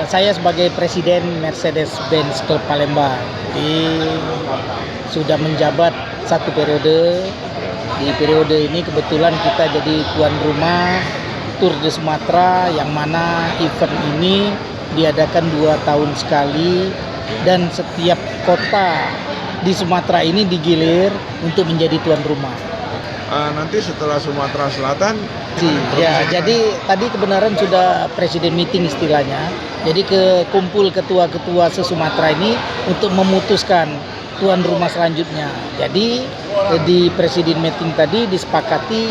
Saya sebagai Presiden Mercedes-Benz Klub Palembang sudah menjabat satu periode. Di periode ini kebetulan kita jadi tuan rumah Tour de Sumatera, yang mana event ini diadakan 2 tahun sekali, dan setiap kota di Sumatera ini digilir untuk menjadi tuan rumah. Nanti setelah Sumatera Selatan ya, jadi tadi kebenaran sudah presiden meeting istilahnya. Jadi kumpul ketua-ketua se-Sumatera ini untuk memutuskan tuan rumah selanjutnya. Jadi di presiden meeting tadi disepakati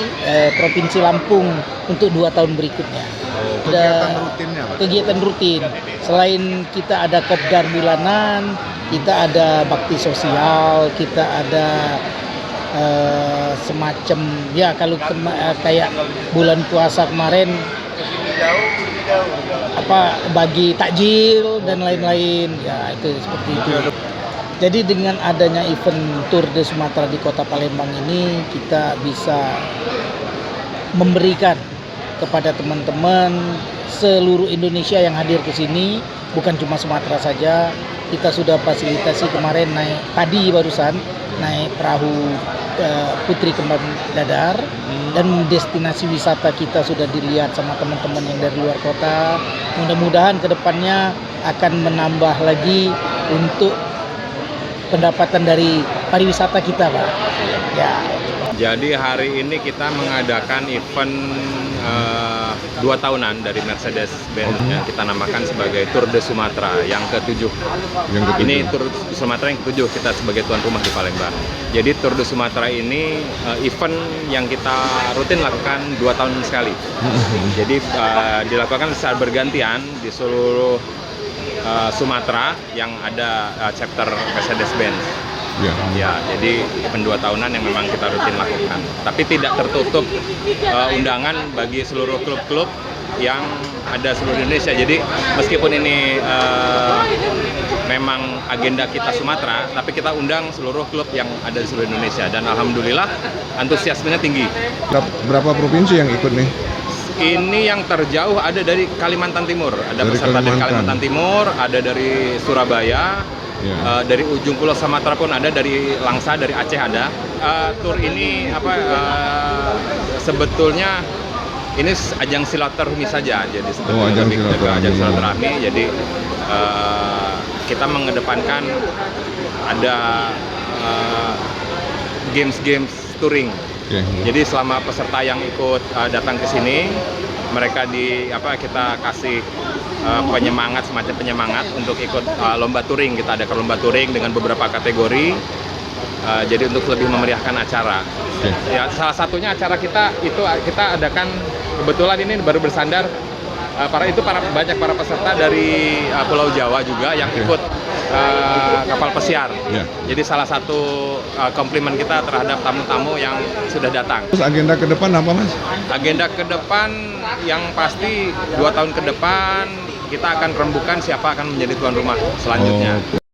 Provinsi Lampung untuk 2 tahun berikutnya. Kegiatan rutinnya, Pak? Kegiatan rutin. Selain kita ada kopdar bulanan, kita ada bakti sosial, kita ada semacam ya kalau kayak bulan puasa kemarin bagi takjil dan lain-lain, ya itu seperti itu. Jadi dengan adanya event Tour de Sumatera di Kota Palembang ini, kita bisa memberikan kepada teman-teman seluruh Indonesia yang hadir ke sini, bukan cuma Sumatera saja. Kita sudah fasilitasi kemarin tadi barusan naik perahu putri, kembang, dadar, dan destinasi wisata kita sudah dilihat sama teman-teman yang dari luar kota. Mudah-mudahan kedepannya akan menambah lagi untuk pendapatan dari pariwisata kita, Pak. Ya. Jadi hari ini kita mengadakan event 2 tahunan dari Mercedes-Benz yang kita namakan sebagai Tour de Sumatera yang ke-7. Ini Tour de Sumatera yang ke-7 kita sebagai tuan rumah di Palembang. Jadi Tour de Sumatera ini event yang kita rutin lakukan 2 tahun sekali. Jadi dilakukan secara bergantian di seluruh Sumatera yang ada chapter Mercedes-Benz. Ya, jadi event 2 tahunan yang memang kita rutin lakukan. Tapi tidak tertutup undangan bagi seluruh klub-klub yang ada seluruh Indonesia. Jadi meskipun ini memang agenda kita Sumatera, tapi kita undang seluruh klub yang ada di seluruh Indonesia. Dan alhamdulillah antusiasmenya tinggi. Berapa provinsi yang ikut nih? Ini yang terjauh ada dari Kalimantan Timur. Ada peserta dari Kalimantan Timur, ada dari Surabaya, Ya. Dari ujung pulau Sumatera pun ada, dari Langsa, dari Aceh ada. Tur ini sebetulnya ini ajang silaturahmi saja, jadi sebetulnya ajang lebih ke silaturahmi. ajang silaturahmi. Jadi kita mengedepankan ada games touring. Oke. Jadi selama peserta yang ikut datang ke sini, mereka kita kasih penyemangat, semacam penyemangat untuk ikut lomba touring. Kita adakan lomba touring dengan beberapa kategori. Jadi untuk lebih memeriahkan acara. Oke. Ya, salah satunya acara kita itu kita adakan, kebetulan ini baru bersandar banyak para peserta dari Pulau Jawa juga yang ikut kapal pesiar. Ya. Jadi salah satu komplimen kita terhadap tamu-tamu yang sudah datang. Terus agenda ke depan apa, Mas? Agenda ke depan yang pasti 2 tahun ke depan kita akan rembukan siapa akan menjadi tuan rumah selanjutnya. Oh.